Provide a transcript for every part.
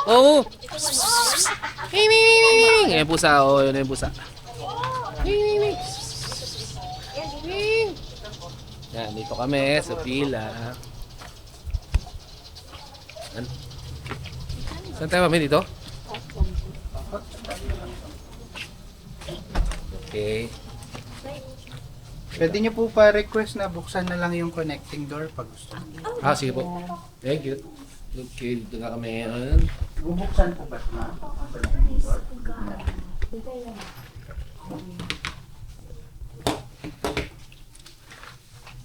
Oh! Ming, ming, ming, ming, ming. Ayan pusa, oh, yun yung pusa. Ming, ming, ming. Ming. Yan, dito kami sa pila. Saan tayo kami dito? Okay. Pwede niyo po pa-request na buksan na lang yung connecting door pag gusto niyo. Ah, sige po. Thank you. Okay, dito na kami ngayon. Bubuksan po ba na connecting door?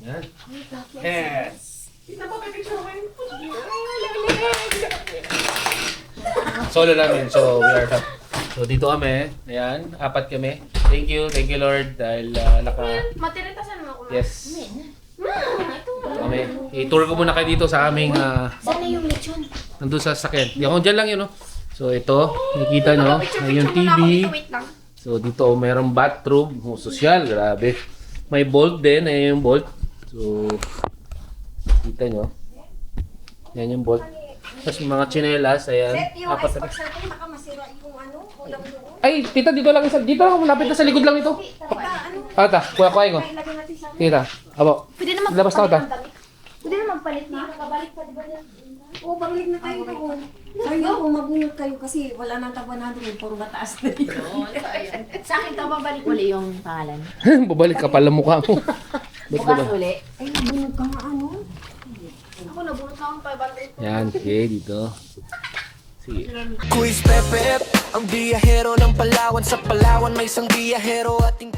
Yan. Yes! Solo namin, so we are happy. So dito kami, ayan, apat kami. Thank you Lord dahil Matiritasan mo ako. yes. Ito. Dito kami. I-tour ko muna kayo dito sa aming Saan na yung lechon? nandun sa sakit. Di ako dyan lang yun, no? So ito, nakikita nyo, may yung TV. Wait lang. So dito mayroong bathroom, social, grabe. May bolt din, ayan yung bolt. So kita nyo. Yan yung bolt. Tapos mga chinelas, ayan. Apat na. natin, baka masira yung ano, ulam doon. Ay, tita, dito lang isa. Dito, malapit na sa likod lang ito. Ata, kuya-kuya ko. Ilagay natin sa... Tita, abo. Pwede na Labas na ako, ta. Pwede na magpalit na. Kabalik pa, di ba yan? Oo, balik na tayo doon. Sabi nga, kung magbunot kayo kasi wala nang tabanado mo, puro mataas na dito. Sa akin ka babalik uli yung pangalan. Babalik ka pala mukha mo. Ba't Bukas ba? uli. Ay, nabunot ka nga ano? Ako nabunot na akong 500. Yan, okay, dito. Sige. Quiz Pepe, ang biyahero ng Palawan. Sa Palawan may isang biyahero ating